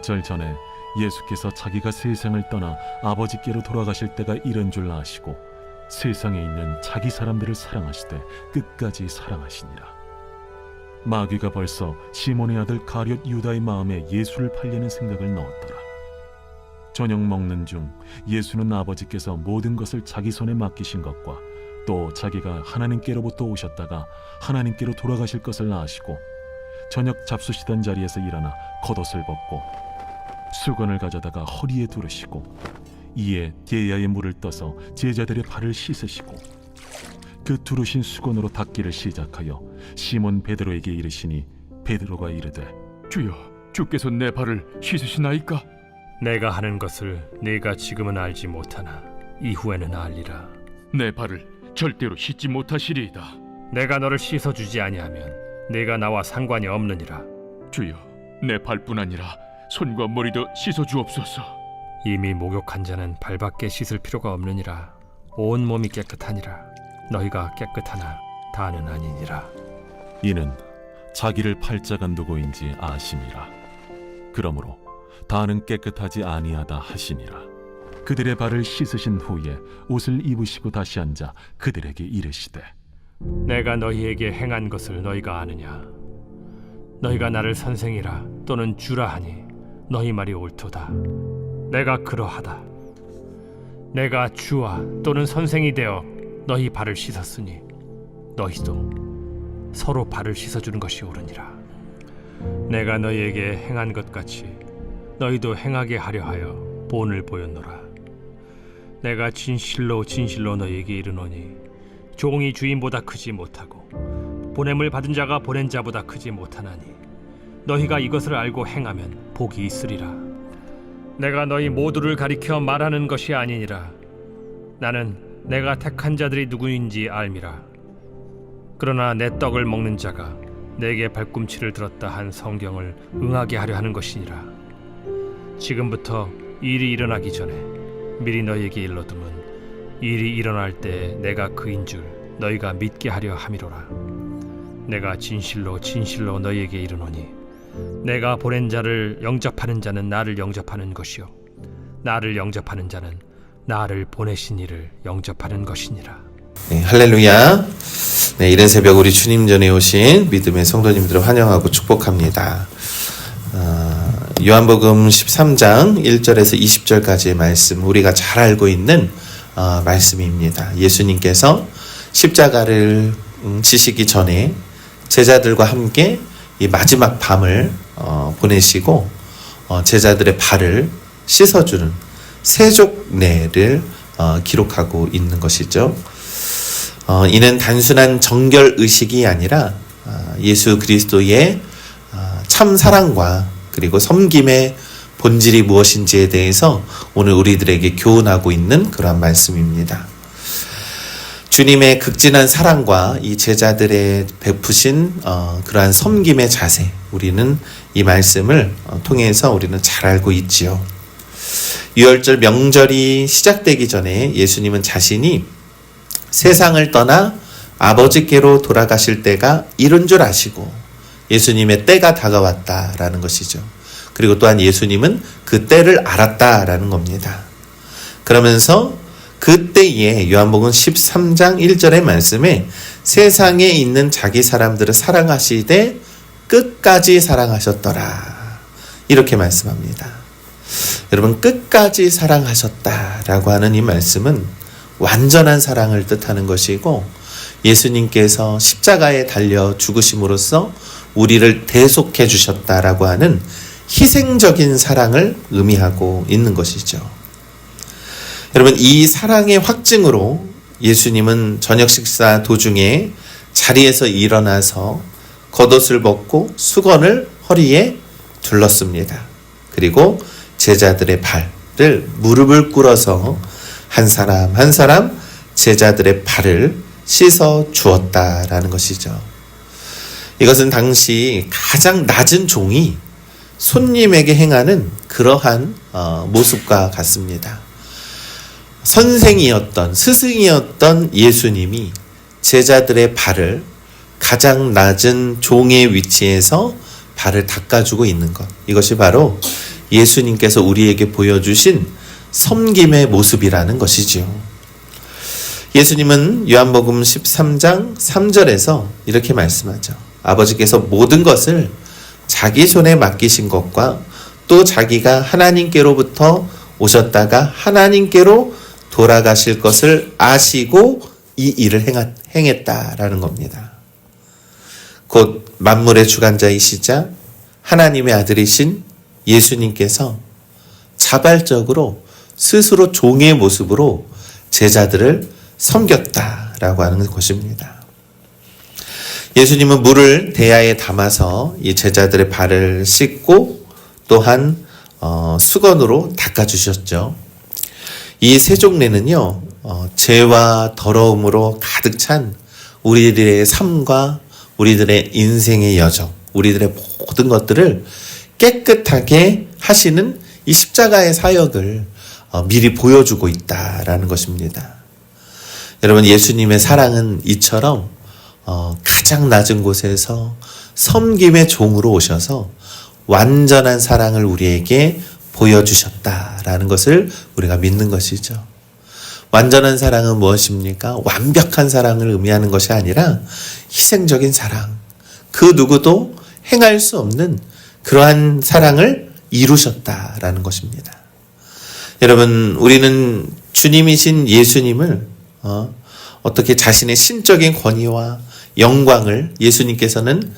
유월절 전에 예수께서 자기가 세상을 떠나 아버지께로 돌아가실 때가 이른 줄 아시고 세상에 있는 자기 사람들을 사랑하시되 끝까지 사랑하시니라. 마귀가 벌써 시몬의 아들 가룟 유다의 마음에 예수를 팔려는 생각을 넣었더라. 저녁 먹는 중 예수는 아버지께서 모든 것을 자기 손에 맡기신 것과 또 자기가 하나님께로부터 오셨다가 하나님께로 돌아가실 것을 아시고 저녁 잡수시던 자리에서 일어나 겉옷을 벗고 수건을 가져다가 허리에 두르시고 이에 디에야의 물을 떠서 제자들의 발을 씻으시고 그 두르신 수건으로 닦기를 시작하여 시몬 베드로에게 이르시니 베드로가 이르되 주여, 주께서 내 발을 씻으시나이까? 내가 하는 것을 네가 지금은 알지 못하나 이후에는 알리라. 내 발을 절대로 씻지 못하시리이다. 내가 너를 씻어주지 아니하면 네가 나와 상관이 없느니라. 주여, 내 발뿐 아니라 손과 머리도 씻어주옵소서. 이미 목욕한 자는 발밖에 씻을 필요가 없느니라. 온 몸이 깨끗하니라. 너희가 깨끗하나 다는 아니니라. 이는 자기를 팔자간 누구인지 아심이라. 그러므로 다는 깨끗하지 아니하다 하시니라. 그들의 발을 씻으신 후에 옷을 입으시고 다시 앉아 그들에게 이르시되 내가 너희에게 행한 것을 너희가 아느냐? 너희가 나를 선생이라 또는 주라 하니 너희 말이 옳도다. 내가 그러하다. 내가 주와 또는 선생이 되어 너희 발을 씻었으니 너희도 서로 발을 씻어주는 것이 옳으니라. 내가 너희에게 행한 것 같이 너희도 행하게 하려 하여 본을 보였노라. 내가 진실로 진실로 너희에게 이르노니 종이 주인보다 크지 못하고 보냄을 받은 자가 보낸 자보다 크지 못하나니 너희가 이것을 알고 행하면 복이 있으리라. 내가 너희 모두를 가리켜 말하는 것이 아니니라. 나는 내가 택한 자들이 누구인지 알미라. 그러나 내 떡을 먹는 자가 내게 발꿈치를 들었다 한 성경을 응하게 하려 하는 것이니라. 지금부터 일이 일어나기 전에 미리 너희에게 일러두면 일이 일어날 때 내가 그인 줄 너희가 믿게 하려 함이로라. 내가 진실로 진실로 너희에게 이르노니 내가 보낸 자를 영접하는 자는 나를 영접하는 것이요 나를 영접하는 자는 나를 보내신 이를 영접하는 것이니라. 네, 할렐루야. 네, 이른 새벽 우리 주님 전에 오신 믿음의 성도님들을 환영하고 축복합니다. 요한복음 13장 1절에서 20절까지의 말씀, 우리가 잘 알고 있는 말씀입니다. 예수님께서 십자가를 지시기 전에 제자들과 함께 이 마지막 밤을 보내시고 제자들의 발을 씻어주는 세족례를 기록하고 있는 것이죠. 이는 단순한 정결 의식이 아니라 예수 그리스도의 참 사랑과 그리고 섬김의 본질이 무엇인지에 대해서 오늘 우리들에게 교훈하고 있는 그러한 말씀입니다. 주님의 극진한 사랑과 이 제자들의 베푸신 그러한 섬김의 자세, 우리는 이 말씀을 통해서 우리는 잘 알고 있지요. 유월절 명절이 시작되기 전에 예수님은 자신이 세상을 떠나 아버지께로 돌아가실 때가 이른 줄 아시고 예수님의 때가 다가왔다라는 것이죠. 그리고 또한 예수님은 그 때를 알았다라는 겁니다. 그러면서 그때에 요한복음 13장 1절의 말씀에 세상에 있는 자기 사람들을 사랑하시되 끝까지 사랑하셨더라, 이렇게 말씀합니다. 여러분, 끝까지 사랑하셨다라고 하는 이 말씀은 완전한 사랑을 뜻하는 것이고 예수님께서 십자가에 달려 죽으심으로써 우리를 대속해 주셨다라고 하는 희생적인 사랑을 의미하고 있는 것이죠. 여러분, 이 사랑의 확증으로 예수님은 저녁 식사 도중에 자리에서 일어나서 겉옷을 벗고 수건을 허리에 둘렀습니다. 그리고 제자들의 발을 무릎을 꿇어서 한 사람 한 사람 제자들의 발을 씻어 주었다라는 것이죠. 이것은 당시 가장 낮은 종이 손님에게 행하는 그러한 모습과 같습니다. 선생이었던, 스승이었던 예수님이 제자들의 발을 가장 낮은 종의 위치에서 발을 닦아주고 있는 것, 이것이 바로 예수님께서 우리에게 보여주신 섬김의 모습이라는 것이지요. 예수님은 요한복음 13장 3절에서 이렇게 말씀하죠. 아버지께서 모든 것을 자기 손에 맡기신 것과 또 자기가 하나님께로부터 오셨다가 하나님께로 돌아가실 것을 아시고 이 일을 행했다라는 겁니다. 곧 만물의 주관자이시자 하나님의 아들이신 예수님께서 자발적으로 스스로 종의 모습으로 제자들을 섬겼다라고 하는 것입니다. 예수님은 물을 대야에 담아서 이 제자들의 발을 씻고 또한 수건으로 닦아주셨죠. 이 세종례는요, 죄와 더러움으로 가득 찬 우리들의 삶과 우리들의 인생의 여정, 우리들의 모든 것들을 깨끗하게 하시는 이 십자가의 사역을 미리 보여주고 있다라는 것입니다. 여러분, 예수님의 사랑은 이처럼 가장 낮은 곳에서 섬김의 종으로 오셔서 완전한 사랑을 우리에게 보여주셨다라는 것을 우리가 믿는 것이죠. 완전한 사랑은 무엇입니까? 완벽한 사랑을 의미하는 것이 아니라 희생적인 사랑, 그 누구도 행할 수 없는 그러한 사랑을 이루셨다라는 것입니다. 여러분, 우리는 주님이신 예수님을 어떻게 자신의 신적인 권위와 영광을, 예수님께서는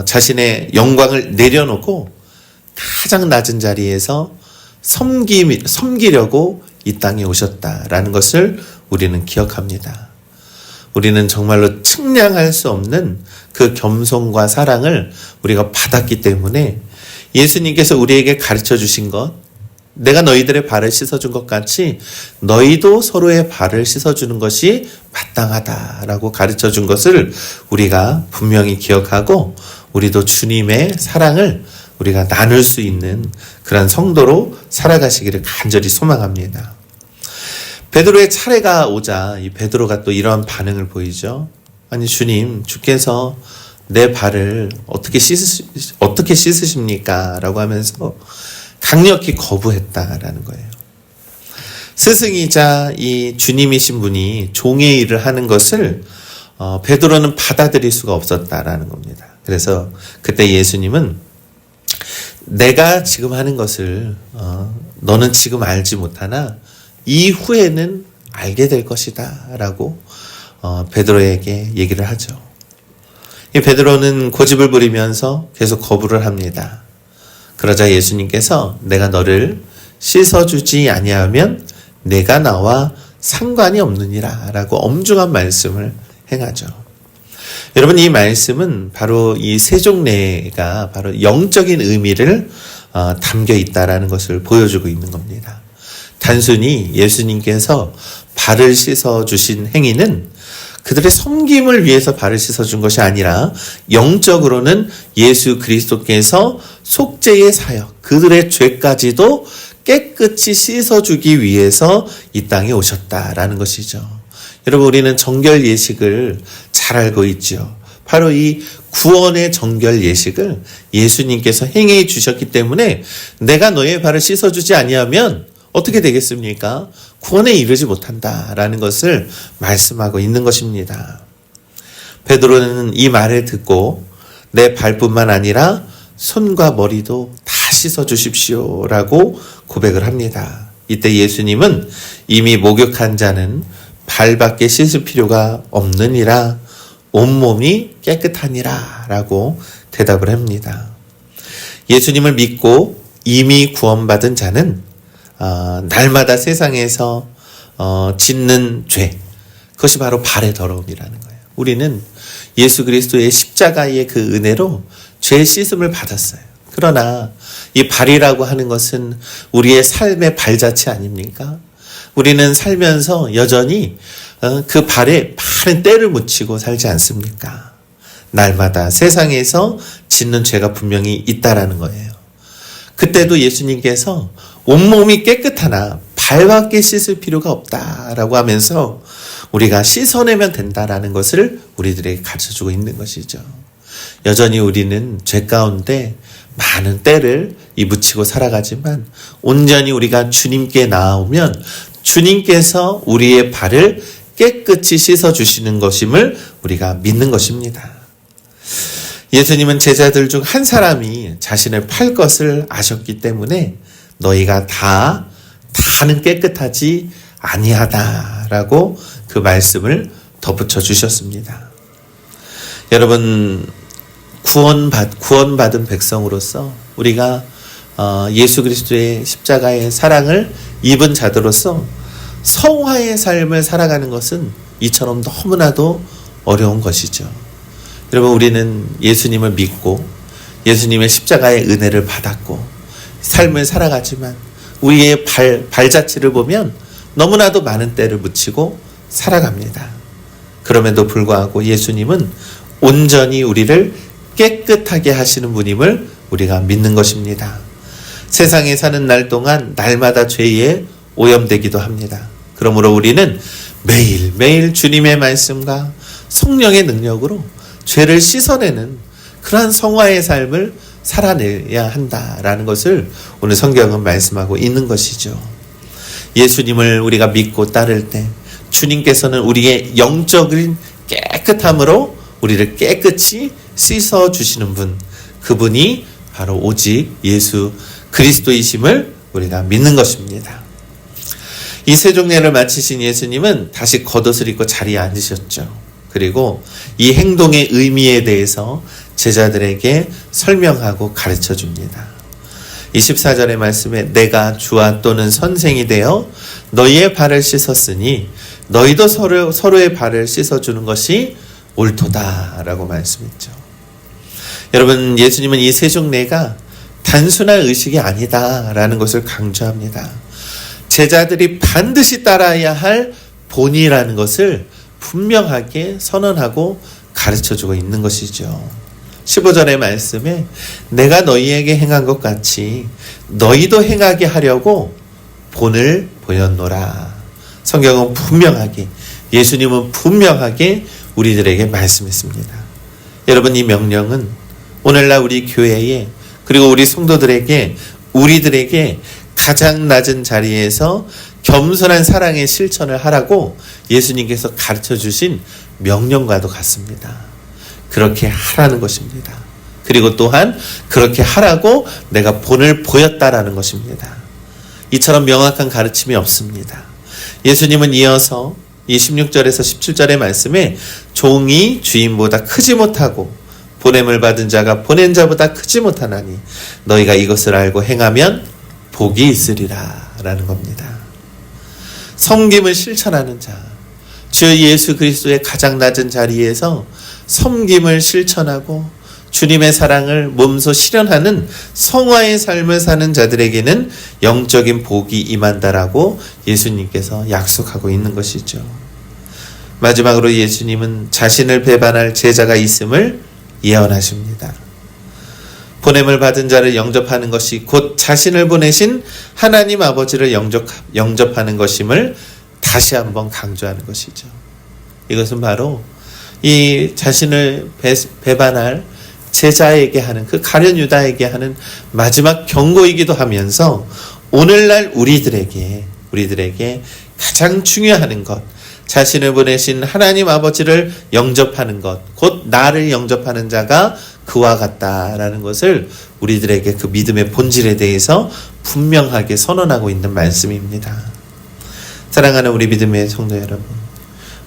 자신의 영광을 내려놓고 가장 낮은 자리에서 섬기려고 이 땅에 오셨다라는 것을 우리는 기억합니다. 우리는 정말로 측량할 수 없는 그 겸손과 사랑을 우리가 받았기 때문에 예수님께서 우리에게 가르쳐 주신 것, 내가 너희들의 발을 씻어준 것 같이 너희도 서로의 발을 씻어주는 것이 마땅하다라고 가르쳐 준 것을 우리가 분명히 기억하고 우리도 주님의 사랑을 우리가 나눌 수 있는 그런 성도로 살아가시기를 간절히 소망합니다. 베드로의 차례가 오자 이 베드로가 또 이러한 반응을 보이죠. 아니 주님, 주께서 내 발을 어떻게 씻으십니까? 라고 하면서 강력히 거부했다라는 거예요. 스승이자 이 주님이신 분이 종의 일을 하는 것을 베드로는 받아들일 수가 없었다라는 겁니다. 그래서 그때 예수님은 내가 지금 하는 것을 너는 지금 알지 못하나 이후에는 알게 될 것이다 라고 베드로에게 얘기를 하죠. 이 베드로는 고집을 부리면서 계속 거부를 합니다. 그러자 예수님께서 내가 너를 씻어주지 아니하면 내가 나와 상관이 없느니라 라고 엄중한 말씀을 행하죠. 여러분, 이 말씀은 바로 이 세종례가 바로 영적인 의미를 담겨 있다라는 것을 보여주고 있는 겁니다. 단순히 예수님께서 발을 씻어주신 행위는 그들의 섬김을 위해서 발을 씻어준 것이 아니라 영적으로는 예수 그리스도께서 속죄의 사역, 그들의 죄까지도 깨끗이 씻어주기 위해서 이 땅에 오셨다라는 것이죠. 여러분, 우리는 정결 예식을 잘 알고 있죠. 바로 이 구원의 정결 예식을 예수님께서 행해 주셨기 때문에 내가 너의 발을 씻어주지 아니하면 어떻게 되겠습니까? 구원에 이르지 못한다라는 것을 말씀하고 있는 것입니다. 베드로는 이 말을 듣고 내 발뿐만 아니라 손과 머리도 다 씻어 주십시오 라고 고백을 합니다. 이때 예수님은 이미 목욕한 자는 발밖에 씻을 필요가 없느니라, 온몸이 깨끗하니라 라고 대답을 합니다. 예수님을 믿고 이미 구원받은 자는 날마다 세상에서 짓는 죄, 그것이 바로 발의 더러움이라는 거예요. 우리는 예수 그리스도의 십자가의 그 은혜로 죄 씻음을 받았어요. 그러나 이 발이라고 하는 것은 우리의 삶의 발자취 아닙니까? 우리는 살면서 여전히 그 발에 많은 때를 묻히고 살지 않습니까? 날마다 세상에서 짓는 죄가 분명히 있다라는 거예요. 그때도 예수님께서 온몸이 깨끗하나 발밖에 씻을 필요가 없다라고 하면서 우리가 씻어내면 된다라는 것을 우리들에게 가르쳐주고 있는 것이죠. 여전히 우리는 죄 가운데 많은 때를 묻히고 살아가지만 온전히 우리가 주님께 나아오면 주님께서 우리의 발을 깨끗이 씻어주시는 것임을 우리가 믿는 것입니다. 예수님은 제자들 중 한 사람이 자신을 팔 것을 아셨기 때문에 너희가 다는 깨끗하지 아니하다라고 그 말씀을 덧붙여 주셨습니다. 여러분, 구원받은 백성으로서 우리가 예수 그리스도의 십자가의 사랑을 입은 자들로서 성화의 삶을 살아가는 것은 이처럼 너무나도 어려운 것이죠. 여러분, 우리는 예수님을 믿고 예수님의 십자가의 은혜를 받았고 삶을 살아가지만 우리의 발자취를 보면 너무나도 많은 때를 묻히고 살아갑니다. 그럼에도 불구하고 예수님은 온전히 우리를 깨끗하게 하시는 분임을 우리가 믿는 것입니다. 세상에 사는 날 동안 날마다 죄에 오염되기도 합니다. 그러므로 우리는 매일매일 주님의 말씀과 성령의 능력으로 죄를 씻어내는 그러한 성화의 삶을 살아내야 한다라는 것을 오늘 성경은 말씀하고 있는 것이죠. 예수님을 우리가 믿고 따를 때 주님께서는 우리의 영적인 깨끗함으로 우리를 깨끗이 씻어주시는 분, 그분이 바로 오직 예수 그리스도이심을 우리가 믿는 것입니다. 이 세종례를 마치신 예수님은 다시 겉옷을 입고 자리에 앉으셨죠. 그리고 이 행동의 의미에 대해서 제자들에게 설명하고 가르쳐 줍니다. 24절의 말씀에 내가 주와 또는 선생이 되어 너희의 발을 씻었으니 너희도 서로의 발을 씻어주는 것이 옳도다라고 말씀했죠. 여러분, 예수님은 이 세종례가 단순한 의식이 아니다라는 것을 강조합니다. 제자들이 반드시 따라야 할 본이라는 것을 분명하게 선언하고 가르쳐주고 있는 것이죠. 15절의 말씀에 내가 너희에게 행한 것 같이 너희도 행하게 하려고 본을 보였노라. 성경은 분명하게, 예수님은 분명하게 우리들에게 말씀했습니다. 여러분, 이 명령은 오늘날 우리 교회에, 그리고 우리 성도들에게, 우리들에게 가장 낮은 자리에서 겸손한 사랑의 실천을 하라고 예수님께서 가르쳐 주신 명령과도 같습니다. 그렇게 하라는 것입니다. 그리고 또한 그렇게 하라고 내가 본을 보였다라는 것입니다. 이처럼 명확한 가르침이 없습니다. 예수님은 이어서 이 16절에서 17절의 말씀에 종이 주인보다 크지 못하고 보냄을 받은 자가 보낸 자보다 크지 못하나니 너희가 이것을 알고 행하면 복이 있으리라 라는 겁니다. 섬김을 실천하는 자, 주 예수 그리스도의 가장 낮은 자리에서 섬김을 실천하고 주님의 사랑을 몸소 실현하는 성화의 삶을 사는 자들에게는 영적인 복이 임한다라고 예수님께서 약속하고 있는 것이죠. 마지막으로 예수님은 자신을 배반할 제자가 있음을 예언하십니다. 보냄을 받은 자를 영접하는 것이 곧 자신을 보내신 하나님 아버지를 영접하는 것임을 다시 한번 강조하는 것이죠. 이것은 바로 이 자신을 배반할 제자에게 하는, 그 가룟 유다에게 하는 마지막 경고이기도 하면서 오늘날 우리들에게 가장 중요한 것, 자신을 보내신 하나님 아버지를 영접하는 것, 곧 나를 영접하는 자가 그와 같다라는 것을 우리들에게 그 믿음의 본질에 대해서 분명하게 선언하고 있는 말씀입니다. 사랑하는 우리 믿음의 성도 여러분,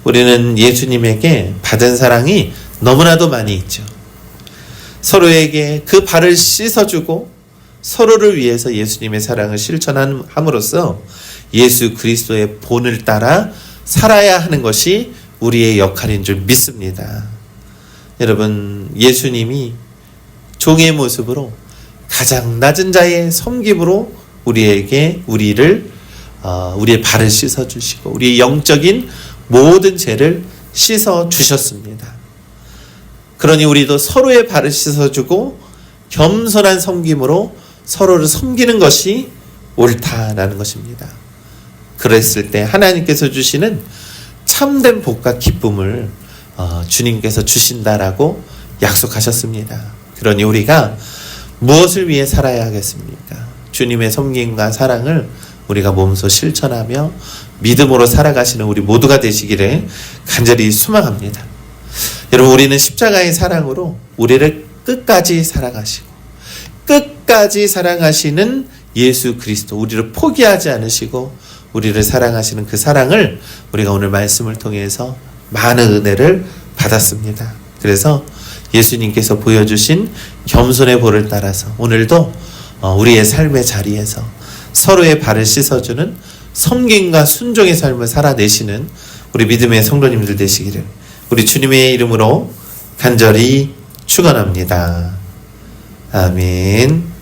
우리는 예수님에게 받은 사랑이 너무나도 많이 있죠. 서로에게 그 발을 씻어주고 서로를 위해서 예수님의 사랑을 실천함으로써 예수 그리스도의 본을 따라 살아야 하는 것이 우리의 역할인 줄 믿습니다. 여러분, 예수님이 종의 모습으로 가장 낮은 자의 섬김으로 우리의 발을 씻어주시고 우리의 영적인 모든 죄를 씻어주셨습니다. 그러니 우리도 서로의 발을 씻어주고 겸손한 섬김으로 서로를 섬기는 것이 옳다라는 것입니다. 그랬을 때 하나님께서 주시는 참된 복과 기쁨을 주님께서 주신다라고 약속하셨습니다. 그러니 우리가 무엇을 위해 살아야 하겠습니까? 주님의 섬김과 사랑을 우리가 몸소 실천하며 믿음으로 살아가시는 우리 모두가 되시기를 간절히 소망합니다. 여러분, 우리는 십자가의 사랑으로 우리를 끝까지 사랑하시고 끝까지 사랑하시는 예수 그리스도, 우리를 포기하지 않으시고 우리를 사랑하시는 그 사랑을 우리가 오늘 말씀을 통해서 많은 은혜를 받았습니다. 그래서 예수님께서 보여주신 겸손의 보를 따라서 오늘도 우리의 삶의 자리에서 서로의 발을 씻어주는 섬김과 순종의 삶을 살아내시는 우리 믿음의 성도님들 되시기를 우리 주님의 이름으로 간절히 축원합니다. 아멘.